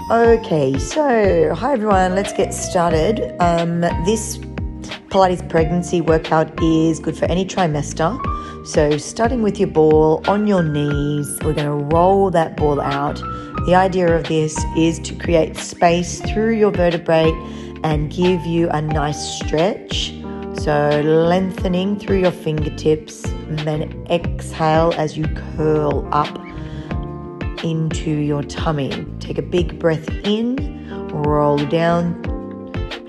Okay, so hi everyone, let's get started. This Pilates pregnancy workout is good for any trimester. So starting with your ball on your knees, we're going to roll that ball out. The idea of this is to create space through your vertebrae and give you a nice stretch. So lengthening through your fingertips and then exhale as you curl up into your tummy. Take a big breath in, roll down,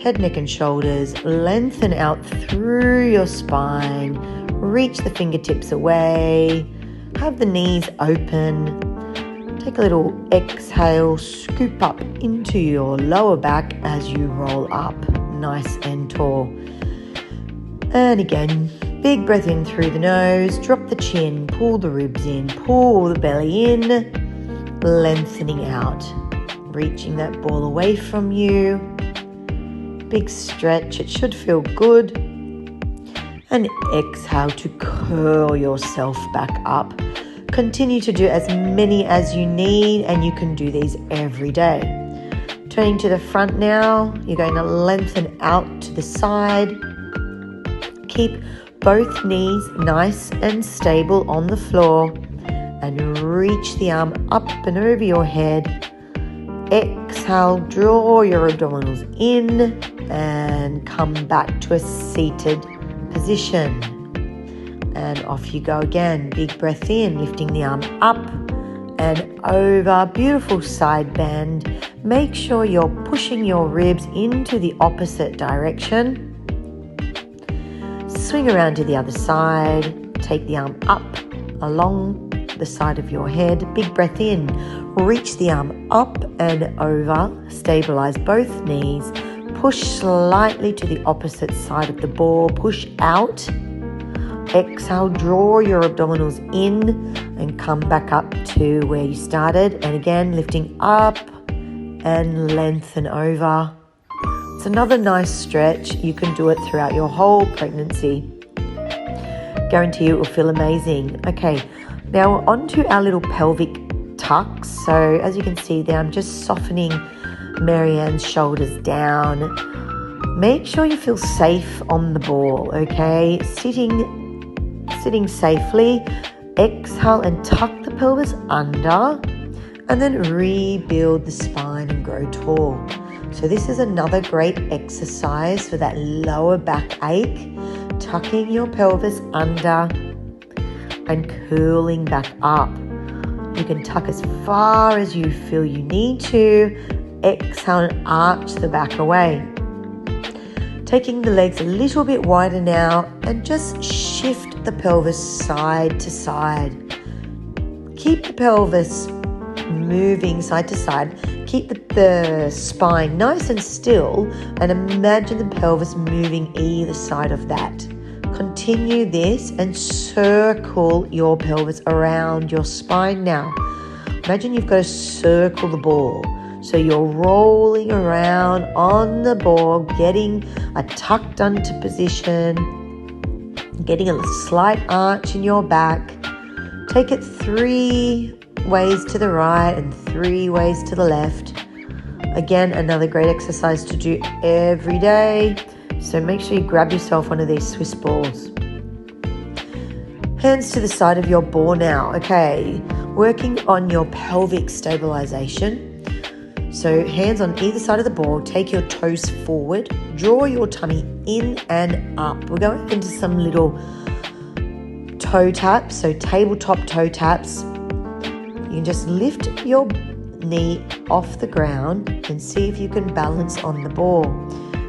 head, neck and shoulders, lengthen out through your spine, reach the fingertips away, have the knees open, take a little exhale, scoop up into your lower back as you roll up, nice and tall. And again, big breath in through the nose, drop the chin, pull the ribs in, pull the belly in, lengthening out, reaching that ball away from you. Big stretch, it should feel good. And exhale to curl yourself back up. Continue to do as many as you need, and you can do these every day. Turning to the front now, you're going to lengthen out to the side. Keep both knees nice and stable on the floor. And reach the arm up and over your head. Exhale, draw your abdominals in and come back to a seated position. And off you go again. Big breath in, lifting the arm up and over. Beautiful side bend. Make sure you're pushing your ribs into the opposite direction. Swing around to the other side. Take the arm up along the side of your head. Big breath in, reach the arm up and over, stabilize both knees, push slightly to the opposite side of the ball, push out, exhale, draw your abdominals in and come back up to where you started, and again lifting up and lengthen over. It's another nice stretch. You can do it throughout your whole pregnancy. Guarantee you it will feel amazing. Okay, now onto our little pelvic tucks. So as you can see there, I'm just softening Marianne's shoulders down. Make sure you feel safe on the ball, okay? Sitting safely. Exhale and tuck the pelvis under and then rebuild the spine and grow tall. So this is another great exercise for that lower back ache. Tucking your pelvis under and curling back up. You can tuck as far as you feel you need to. Exhale and arch the back away. Taking the legs a little bit wider now and just shift the pelvis side to side. Keep the pelvis moving side to side. Keep the spine nice and still and imagine the pelvis moving either side of that. Continue this and circle your pelvis around your spine now. Imagine you've got to circle the ball. So you're rolling around on the ball, getting a tucked under position, getting a slight arch in your back. Take it 3 ways to the right and 3 ways to the left. Again, another great exercise to do every day. So make sure you grab yourself one of these Swiss balls. Hands to the side of your ball now. Okay, working on your pelvic stabilization. So hands on either side of the ball, take your toes forward, draw your tummy in and up. We're going into some little toe taps, so tabletop toe taps. You can just lift your knee off the ground and see if you can balance on the ball.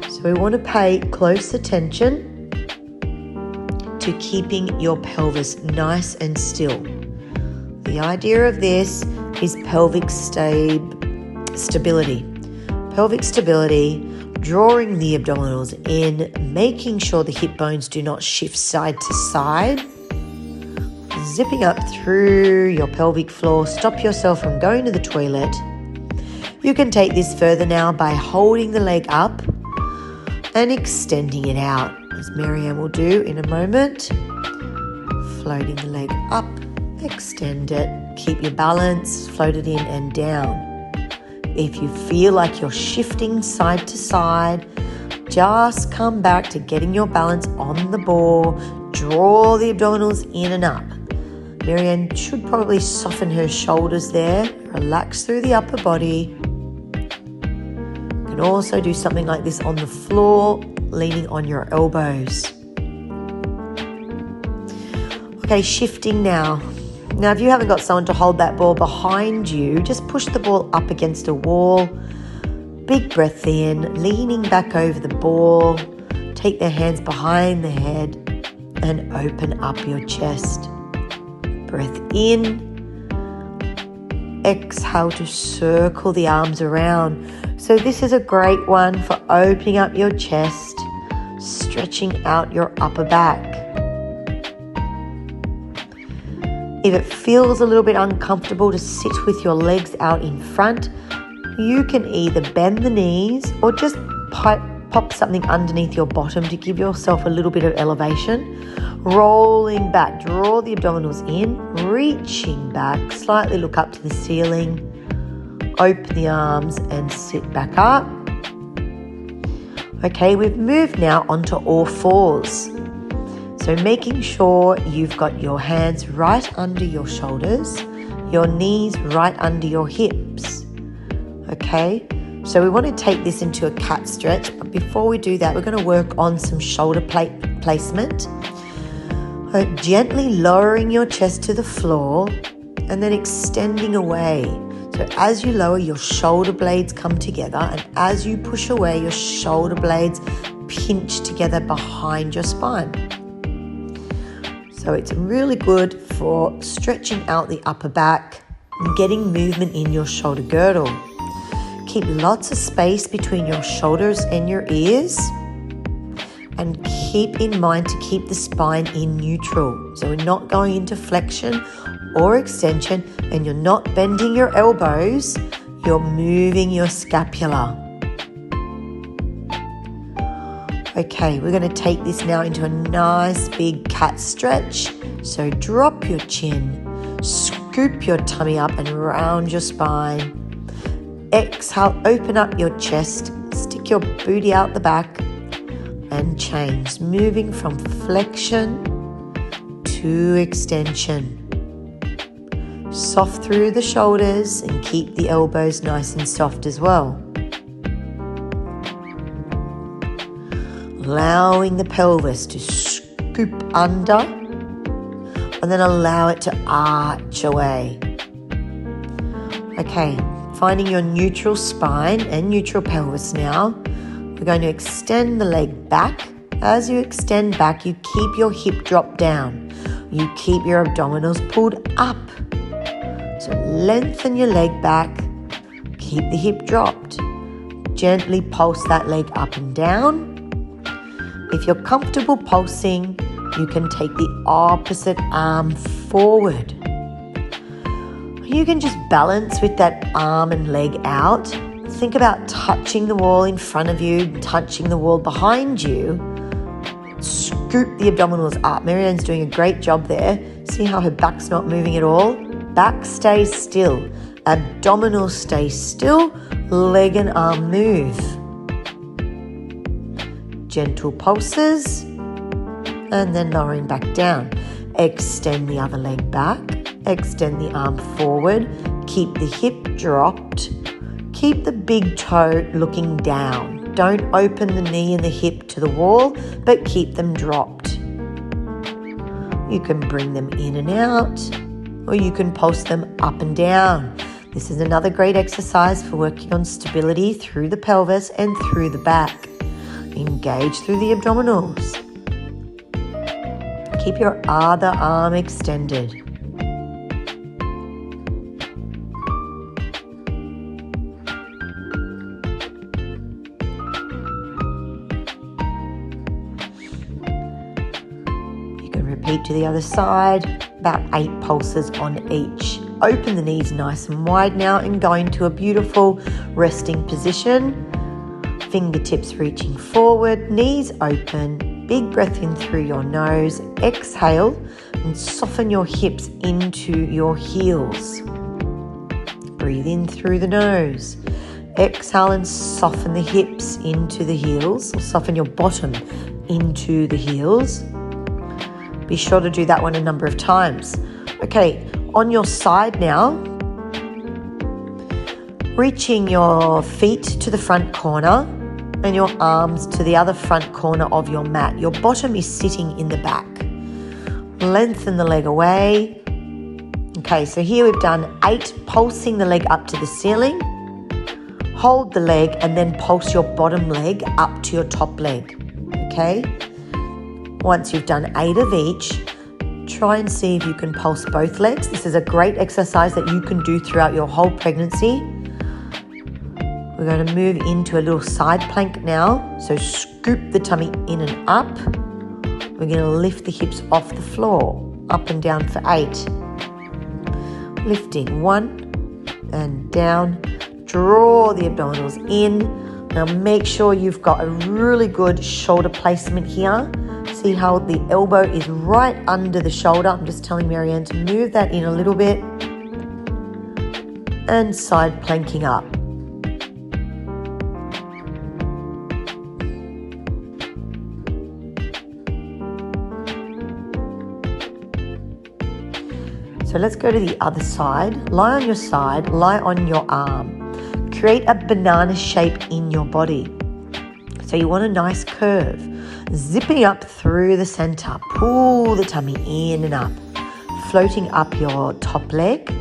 So we want to pay close attention to keeping your pelvis nice and still. The idea of this is pelvic stability. Pelvic stability, drawing the abdominals in, making sure the hip bones do not shift side to side, zipping up through your pelvic floor. Stop yourself from going to the toilet. You can take this further now by holding the leg up and extending it out, as Marianne will do in a moment. Floating the leg up, extend it, keep your balance, float it in and down. If you feel like you're shifting side to side, just come back to getting your balance on the ball. Draw the abdominals in and up. Marianne should probably soften her shoulders there. Relax through the upper body. You can also do something like this on the floor, leaning on your elbows. Okay, shifting now. Now, if you haven't got someone to hold that ball behind you, just push the ball up against a wall. Big breath in, leaning back over the ball. Take their hands behind the head and open up your chest. Breath in. Exhale to circle the arms around. So this is a great one for opening up your chest, stretching out your upper back. If it feels a little bit uncomfortable to sit with your legs out in front, you can either bend the knees or just pop something underneath your bottom to give yourself a little bit of elevation. Rolling back, draw the abdominals in, reaching back, slightly look up to the ceiling, open the arms and sit back up. Okay, we've moved now onto all fours. So making sure you've got your hands right under your shoulders, your knees right under your hips. Okay, so we want to take this into a cat stretch, but before we do that, we're going to work on some shoulder plate placement. Gently lowering your chest to the floor and then extending away. So as you lower, your shoulder blades come together, and as you push away, your shoulder blades pinch together behind your spine. So it's really good for stretching out the upper back and getting movement in your shoulder girdle. Keep lots of space between your shoulders and your ears, and keep in mind to keep the spine in neutral. So we're not going into flexion or extension, and you're not bending your elbows, you're moving your scapula. Okay, we're going to take this now into a nice big cat stretch. So drop your chin, scoop your tummy up and round your spine. Exhale, open up your chest, stick your booty out the back and change, moving from flexion to extension. Soft through the shoulders and keep the elbows nice and soft as well. Allowing the pelvis to scoop under and then allow it to arch away. Okay, finding your neutral spine and neutral pelvis now. We're going to extend the leg back. As you extend back, you keep your hip drop down. You keep your abdominals pulled up. So lengthen your leg back, keep the hip dropped. Gently pulse that leg up and down. If you're comfortable pulsing, you can take the opposite arm forward. You can just balance with that arm and leg out. Think about touching the wall in front of you, touching the wall behind you. Scoop the abdominals up. Marianne's doing a great job there. See how her back's not moving at all? Back stays still. Abdominals stay still. Leg and arm move. Gentle pulses. And then lowering back down. Extend the other leg back. Extend the arm forward. Keep the hip dropped. Keep the big toe looking down. Don't open the knee and the hip to the wall, but keep them dropped. You can bring them in and out, or you can pulse them up and down. This is another great exercise for working on stability through the pelvis and through the back. Engage through the abdominals. Keep your other arm extended. Repeat to the other side, about 8 pulses on each. Open the knees nice and wide now and go into a beautiful resting position. Fingertips reaching forward, knees open, big breath in through your nose, exhale and soften your hips into your heels. Breathe in through the nose, Exhale and soften the hips into the heels, or soften your bottom into the heels. Be sure to do that one a number of times. Okay, on your side now, reaching your feet to the front corner and your arms to the other front corner of your mat. Your bottom is sitting in the back. Lengthen the leg away. Okay, so here we've done 8, pulsing the leg up to the ceiling. Hold the leg and then pulse your bottom leg up to your top leg. Okay? Once you've done 8 of each, try and see if you can pulse both legs. This is a great exercise that you can do throughout your whole pregnancy. We're going to move into a little side plank now. So scoop the tummy in and up. We're going to lift the hips off the floor, up and down for 8. Lifting 1 and down. Draw the abdominals in. Now make sure you've got a really good shoulder placement here. See how the elbow is right under the shoulder. I'm just telling Marianne to move that in a little bit. And side planking up. So let's go to the other side. Lie on your side, lie on your arm. Create a banana shape in your body. So you want a nice curve. Zipping up through the center. Pull the tummy in and up. Floating up your top leg.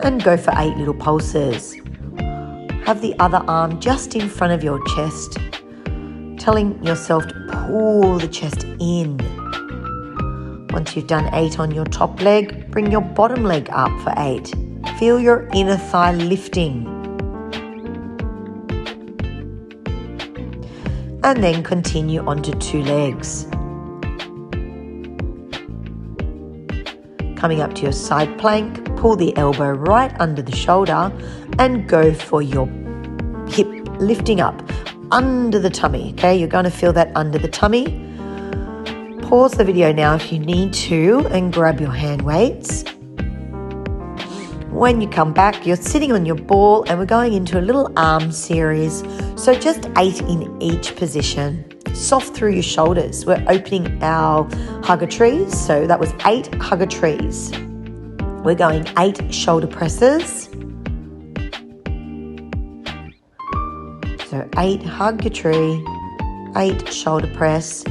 And go for 8 little pulses. Have the other arm just in front of your chest. Telling yourself to pull the chest in. Once you've done 8 on your top leg, bring your bottom leg up for 8. Feel your inner thigh lifting. And then continue onto 2 legs. Coming up to your side plank, pull the elbow right under the shoulder and go for your hip lifting up under the tummy. Okay, you're going to feel that under the tummy. Pause the video now if you need to and grab your hand weights. When you come back, you're sitting on your ball and we're going into a little arm series. So just 8 in each position. Soft through your shoulders. We're opening our hugger trees. So that was 8 hugger trees. We're going 8 shoulder presses. So 8 hug your tree, 8 shoulder press.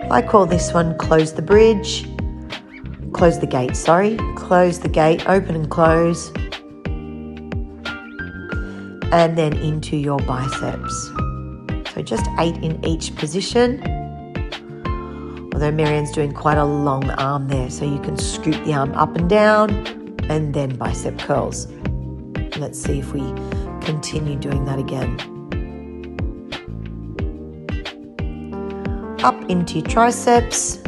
I call this one close the bridge, close the gate, close the gate, open and close, and then into your biceps. So just 8 in each position, although Marianne's doing quite a long arm there, so you can scoop the arm up and down, and then bicep curls. Let's see if we continue doing that again. Up into your triceps.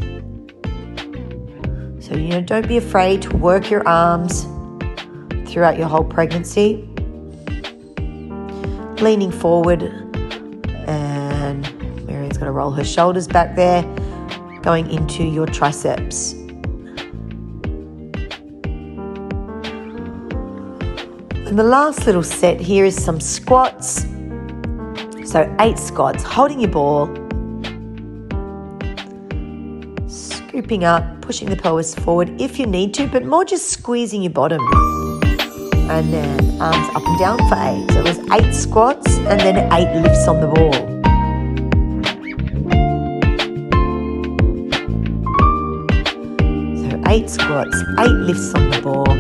So, don't be afraid to work your arms throughout your whole pregnancy. Leaning forward, and Marianne's going to roll her shoulders back there, going into your triceps. And the last little set here is some squats. So 8 squats, holding your ball, scooping up, pushing the pelvis forward if you need to, but more just squeezing your bottom. And then arms up and down for 8. So it was 8 squats and then 8 lifts on the ball. So 8 squats, 8 lifts on the ball.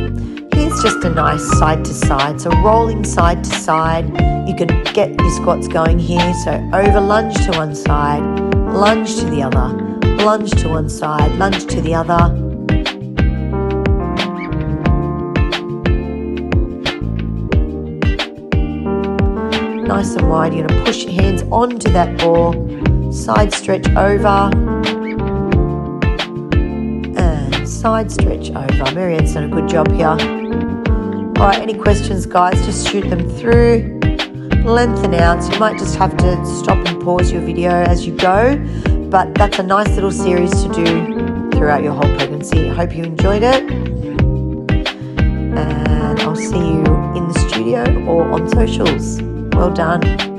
Here's just a nice side to side. So rolling side to side. You can get your squats going here. So over lunge to one side, lunge to the other. Lunge to one side, lunge to the other. Nice and wide. You're going to push your hands onto that ball. Side stretch over. And side stretch over. Marianne's done a good job here. Alright, any questions, guys? Just shoot them through. Lengthen out. So you might just have to stop and pause your video as you go. But that's a nice little series to do throughout your whole pregnancy. I hope you enjoyed it. And I'll see you in the studio. studio or on socials. Well done.